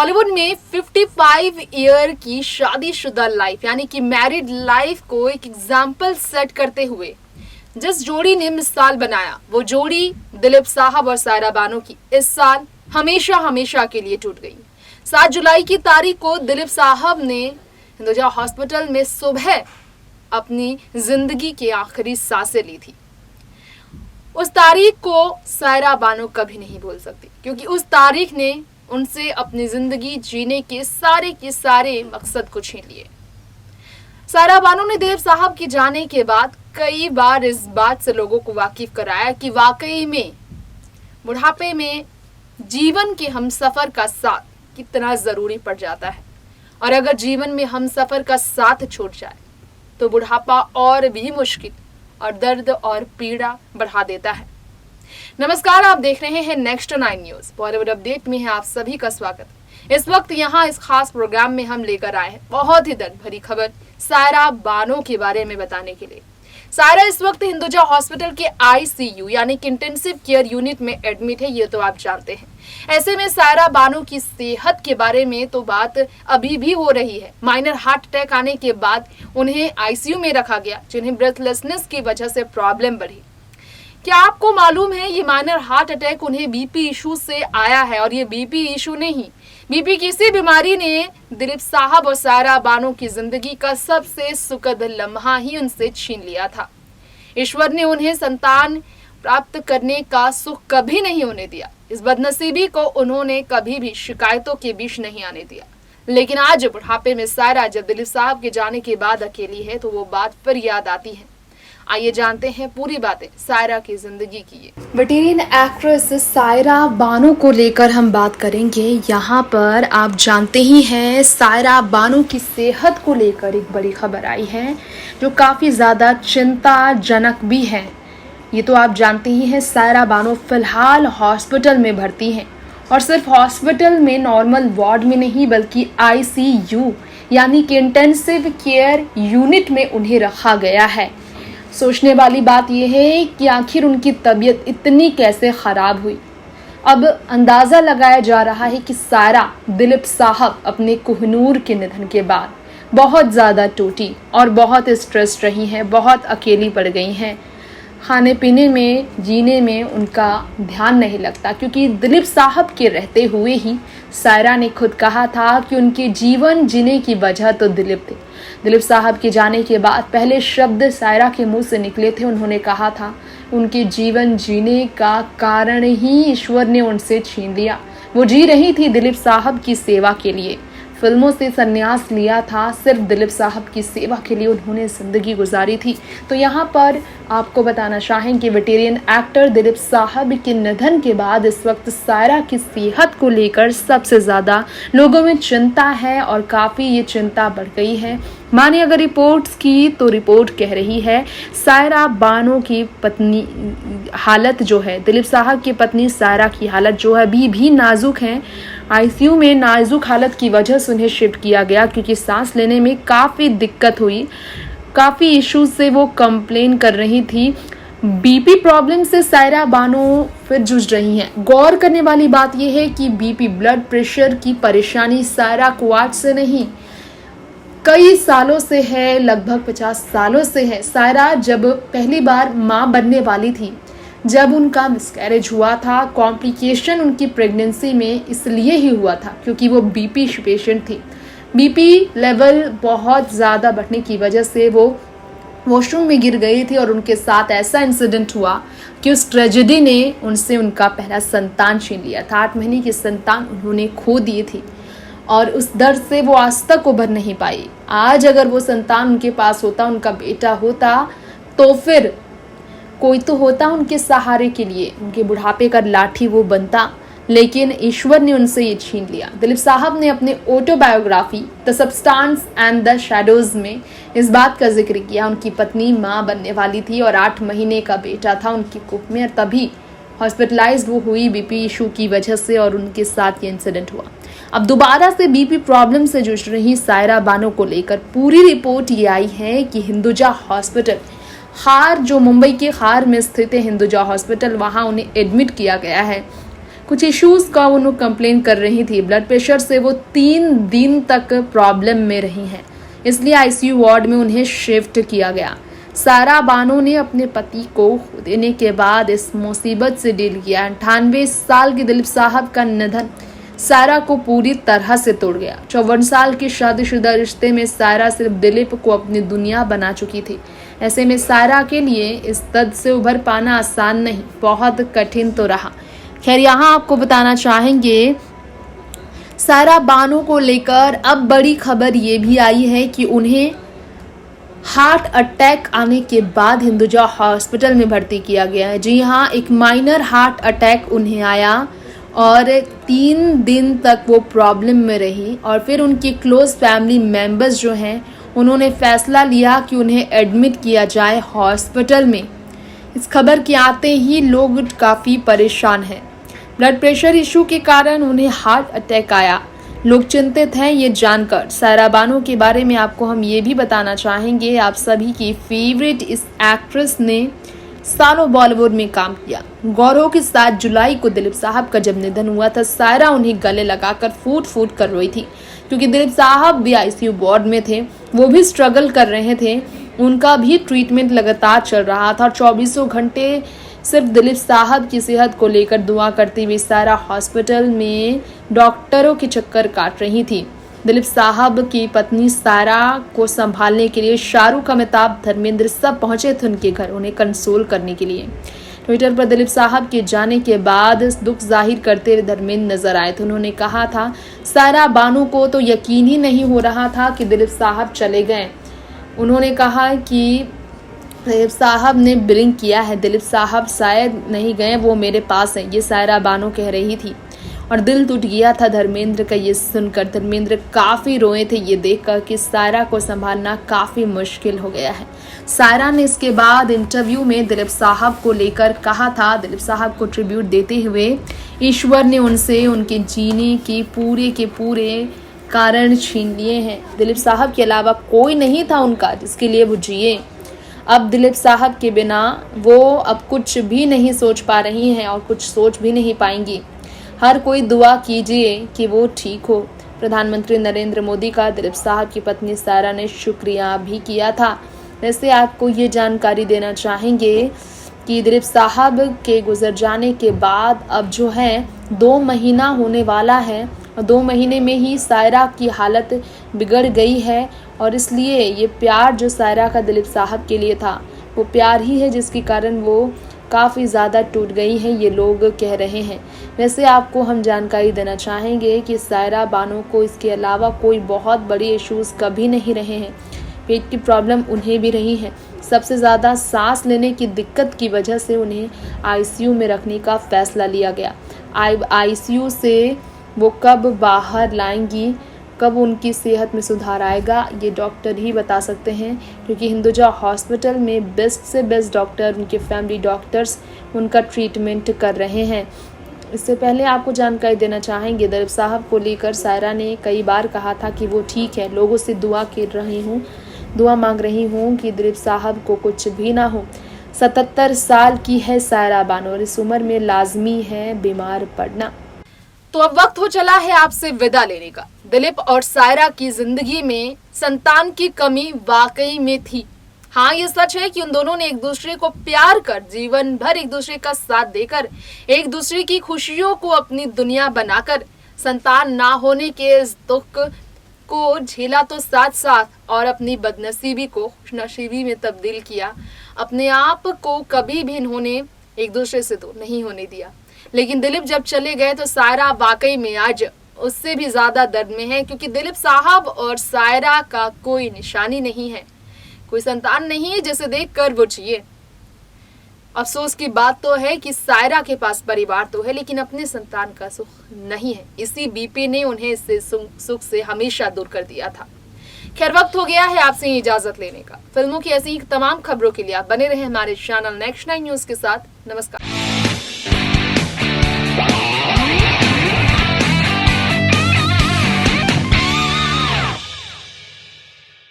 बॉलीवुड में 55 ईयर की शादीशुदा लाइफ यानी कि मैरिड लाइफ को एक एग्जाम्पल सेट करते हुए जिस जोड़ी ने मिसाल बनाया, वो जोड़ी दिलीप साहब और सायरा बानो की इस साल हमेशा हमेशा के लिए टूट गई। 7 जुलाई की तारीख को दिलीप साहब ने हिंदुजा हॉस्पिटल में सुबह अपनी जिंदगी की आखिरी सांसें ली थी। उस तारीख को सायरा बानो कभी नहीं भूल सकती, क्योंकि उस तारीख ने उनसे अपनी जिंदगी जीने के सारे मकसद को छीन लिए। सायरा बानो ने दिलीप साहब के जाने के बाद कई बार इस बात से लोगों को वाकिफ कराया कि वाकई में बुढ़ापे में जीवन के हमसफर का साथ कितना जरूरी पड़ जाता है, और अगर जीवन में हमसफर का साथ छूट जाए तो बुढ़ापा और भी मुश्किल और दर्द और पीड़ा बढ़ा देता है। नमस्कार, आप देख रहे हैं नेक्स्ट 9 न्यूज। बॉलीवुड अपडेट में है आप सभी का स्वागत। इस वक्त यहाँ इस खास प्रोग्राम में हम लेकर आए हैं बहुत ही दर्द भरी खबर सायरा बानो के बारे में बताने के लिए। सायरा इस वक्त हिंदुजा हॉस्पिटल के ICU यानी कि इंटेंसिव केयर यूनिट में एडमिट है, ये तो आप जानते हैं। ऐसे में सायरा बानो की सेहत के बारे में तो बात अभी भी हो रही है। माइनर हार्ट अटैक आने के बाद उन्हें ICU में रखा गया, जिन्हें ब्रेथलेसनेस की वजह से प्रॉब्लम बढ़ी। क्या आपको मालूम है ये माइनर हार्ट अटैक उन्हें बीपी इशू से आया है, और ये बीपी इशू नहीं, बीपी किसी बीमारी ने दिलीप साहब और सायरा बानो की जिंदगी का सबसे सुखद लम्हा ही उनसे छीन लिया था। ईश्वर ने उन्हें संतान प्राप्त करने का सुख कभी नहीं होने दिया। इस बदनसीबी को उन्होंने कभी भी शिकायतों के बीच नहीं आने दिया। लेकिन आज बुढ़ापे में सायरा जब दिलीप साहब के जाने के बाद अकेली है तो वो बात फिर याद आती है। आइए जानते हैं पूरी बातें सायरा की जिंदगी की। वेटेरियन एक्ट्रेस सायरा बानो को लेकर हम बात करेंगे। यहाँ पर आप जानते ही हैं सायरा बानो की सेहत को लेकर एक बड़ी खबर आई है जो काफ़ी ज़्यादा चिंताजनक भी है। ये तो आप जानते ही हैं सायरा बानो फिलहाल हॉस्पिटल में भर्ती हैं, और सिर्फ हॉस्पिटल में नॉर्मल वार्ड में नहीं बल्कि ICU यानी कि इंटेंसिव केयर यूनिट में उन्हें रखा गया है। सोचने वाली बात यह है कि आखिर उनकी तबीयत इतनी कैसे खराब हुई। अब अंदाज़ा लगाया जा रहा है कि सायरा दिलीप साहब अपने कोहिनूर के निधन के बाद बहुत ज़्यादा टूटी और बहुत स्ट्रेस्ड रही हैं, बहुत अकेली पड़ गई हैं। खाने पीने में, जीने में उनका ध्यान नहीं लगता, क्योंकि दिलीप साहब के रहते हुए ही सायरा ने खुद कहा था कि उनके जीवन जीने की वजह तो दिलीप थे। दिलीप साहब के जाने के बाद पहले शब्द सायरा के मुंह से निकले थे, उन्होंने कहा था उनके जीवन जीने का कारण ही ईश्वर ने उनसे छीन लिया। वो जी रही थी दिलीप साहब की सेवा के लिए, फिल्मों से संन्यास लिया था, सिर्फ दिलीप साहब की सेवा के लिए उन्होंने ज़िंदगी गुजारी थी। तो यहाँ पर आपको बताना चाहें कि वेटेरियन एक्टर दिलीप साहब के निधन के बाद इस वक्त सायरा की सेहत को लेकर सबसे ज़्यादा लोगों में चिंता है, और काफ़ी ये चिंता बढ़ गई है। माने अगर रिपोर्ट्स की तो रिपोर्ट कह रही है सायरा बानो की पत्नी हालत जो है, दिलीप साहब की पत्नी सायरा की हालत जो है अभी भी नाजुक है। ICU में नाजुक हालत की वजह से उन्हें शिफ्ट किया गया, क्योंकि सांस लेने में काफ़ी दिक्कत हुई, काफ़ी इश्यूज से वो कंप्लेन कर रही थी। BP प्रॉब्लम से सायरा बानो फिर जूझ रही हैं। गौर करने वाली बात यह है कि BP ब्लड प्रेशर की परेशानी सायरा को आज से नहीं, कई सालों से है, लगभग 50 सालों से है। सायरा जब पहली बार माँ बनने वाली थी, जब उनका मिसकैरेज हुआ था, कॉम्प्लिकेशन उनकी प्रेगनेंसी में इसलिए ही हुआ था क्योंकि वो BP पेशेंट थी। BP लेवल बहुत ज़्यादा बढ़ने की वजह से वो वॉशरूम में गिर गई थी, और उनके साथ ऐसा इंसिडेंट हुआ कि उस ट्रेजेडी ने उनसे उनका पहला संतान छीन लिया था। 8 महीने की संतान उन्होंने खो दी थी, और उस दर्द से वो आज तक उभर नहीं पाई। आज अगर वो संतान उनके पास होता, उनका बेटा होता, तो फिर कोई तो होता उनके सहारे के लिए, उनके बुढ़ापे का लाठी वो बनता, लेकिन ईश्वर ने उनसे ये छीन लिया। दिलीप साहब ने अपने autobiography the substance and the shadows में इस बात का जिक्र किया, उनकी पत्नी माँ बनने वाली थी और 8 महीने का बेटा था उनकी कुख में, और तभी हॉस्पिटलाइज वो हुई BP इशू की वजह से, और उनके साथ ये इंसिडेंट हुआ। अब दोबारा से BP प्रॉब्लम से जूझ रही सायरा बानो को लेकर पूरी रिपोर्ट ये आई है कि हिंदुजा हॉस्पिटल खार, जो मुंबई के खार में स्थित है हिंदुजा हॉस्पिटल, वहाँ उन्हें एडमिट किया गया है। कुछ इश्यूज का उन्होंने कंप्लेन कर रही थी। ब्लड प्रेशर से वो 3 दिन तक प्रॉब्लम में रही हैं, इसलिए आईसीयू वार्ड में उन्हें शिफ्ट किया गया। सारा बानो ने अपने पति को खो देने के बाद इस मुसीबत से डील किया। 98 साल के दिलीप साहब का निधन सारा को पूरी तरह से तोड़ गया। 54 साल की शादीशुदा रिश्ते में सारा सिर्फ दिलीप को अपनी दुनिया बना चुकी थी। ऐसे में सारा के लिए इस दर्द से उभर पाना आसान नहीं, बहुत कठिन तो रहा। खैर, यहाँ आपको बताना चाहेंगे सारा बानो को लेकर अब बड़ी खबर ये भी आई है कि उन्हें हार्ट अटैक आने के बाद हिंदुजा हॉस्पिटल में भर्ती किया गया है। जी हाँ, एक माइनर हार्ट अटैक उन्हें आया और 3 दिन तक वो प्रॉब्लम में रही और फिर उनके क्लोज फैमिली मेंबर्स जो हैं उन्होंने फैसला लिया कि उन्हें एडमिट किया जाए हॉस्पिटल में। इस खबर के आते ही लोग काफ़ी परेशान हैं। ब्लड प्रेशर इशू के कारण उन्हें हार्ट अटैक आया। लोग चिंतित हैं ये जानकर। सारा बानो के बारे में आपको हम ये भी बताना चाहेंगे, आप सभी की फेवरेट इस एक्ट्रेस ने सालों बॉलीवुड में काम किया। गौरव के 7 जुलाई को दिलीप साहब का जब निधन हुआ था, सारा उन्हें गले लगाकर फूट फूट कर रोई थी, क्योंकि दिलीप साहब भी आईसीयू वार्ड में थे, वो भी स्ट्रगल कर रहे थे, उनका भी ट्रीटमेंट लगातार चल रहा था और 24 घंटे सिर्फ दिलीप साहब की सेहत को लेकर दुआ करती हुई सारा हॉस्पिटल में डॉक्टरों के चक्कर काट रही थी। दिलीप साहब की पत्नी सारा को संभालने के लिए शाहरुख, अमिताभ, धर्मेंद्र सब पहुंचे थे उनके घर, उन्हें कंसोल करने के लिए। ट्विटर पर दिलीप साहब के जाने के बाद दुख जाहिर करते हुए धर्मेंद्र नजर आए थे। उन्होंने कहा था, सारा बानो को तो यकीन ही नहीं हो रहा था कि दिलीप साहब चले गए। उन्होंने कहा कि दिलीप साहब ने ब्लिंक किया है, दिलीप साहब शायद नहीं गए, वो मेरे पास हैं, ये सारा बानो कह रही थी और दिल टूट गया था धर्मेंद्र का ये सुनकर। धर्मेंद्र काफ़ी रोए थे ये देखकर कि सारा को संभालना काफ़ी मुश्किल हो गया है। सारा ने इसके बाद इंटरव्यू में दिलीप साहब को लेकर कहा था, दिलीप साहब को ट्रिब्यूट देते हुए, ईश्वर ने उनसे उनके जीने के पूरे कारण छीन लिए हैं। दिलीप साहब के अलावा कोई नहीं था उनका जिसके लिए वो जिए। अब दिलीप साहब के बिना वो अब कुछ भी नहीं सोच पा रही हैं और कुछ सोच भी नहीं पाएंगी। हर कोई दुआ कीजिए कि वो ठीक हो। प्रधानमंत्री नरेंद्र मोदी का दिलीप साहब की पत्नी सारा ने शुक्रिया भी किया था। वैसे आपको ये जानकारी देना चाहेंगे कि दिलीप साहब के गुजर जाने के बाद अब जो है 2 महीना होने वाला है और 2 महीने में ही सायरा की हालत बिगड़ गई है और इसलिए ये प्यार जो सायरा का दिलीप साहब के लिए था वो प्यार ही है जिसके कारण वो काफ़ी ज़्यादा टूट गई है, ये लोग कह रहे हैं। वैसे आपको हम जानकारी देना चाहेंगे कि सायरा बानो को इसके अलावा कोई बहुत बड़ी इश्यूज़ कभी नहीं रहे हैं। पेट की प्रॉब्लम उन्हें भी रही है। सबसे ज़्यादा सांस लेने की दिक्कत की वजह से उन्हें आईसीयू में रखने का फैसला लिया गया। आईसीयू से वो कब बाहर लाएंगी, कब उनकी सेहत में सुधार आएगा, ये डॉक्टर ही बता सकते हैं, क्योंकि हिंदुजा हॉस्पिटल में बेस्ट से बेस्ट डॉक्टर, उनके फैमिली डॉक्टर्स उनका ट्रीटमेंट कर रहे हैं। इससे पहले आपको जानकारी देना चाहेंगे, दिलीप साहब को लेकर सायरा ने कई बार कहा था कि वो ठीक है, लोगों से दुआ मांग रही हूँ कि दिलीप साहब को कुछ भी ना हो। 77 साल की है सायरा बानो और इस उम्र में लाजमी है बीमार पड़ना। तो अब वक्त हो चला है आपसे विदा लेने का। दिलीप और सायरा की जिंदगी में संतान की कमी वाकई में थी। हाँ, ये सच है कि उन दोनों ने एक दूसरे को प्यार कर, जीवन भर एक दूसरे का साथ देकर, एक दूसरे की खुशियों को अपनी दुनिया बनाकर, संतान ना होने के इस दुख को झेला तो साथ साथ और अपनी बदनसीबी को खुशनसीबी में तब्दील किया। अपने आप को कभी भी इन्होंने एक दूसरे से दूर नहीं होने दिया। लेकिन दिलीप जब चले गए तो सायरा वाकई में आज उससे भी ज्यादा दर्द में है, क्योंकि दिलीप साहब और सायरा का कोई निशानी नहीं है, कोई संतान नहीं है जिसे देखकर वो जिए। अफसोस की बात तो है कि सायरा के पास परिवार तो है लेकिन अपने संतान का सुख नहीं है। इसी बीपी ने उन्हें इससे सुख से हमेशा दूर कर दिया था। खैर, वक्त हो गया है आपसे इजाजत लेने का। फिल्मों की ऐसी ही तमाम खबरों के लिए आप बने रहे हमारे चैनल नेक्स्ट 9 न्यूज के साथ। नमस्कार।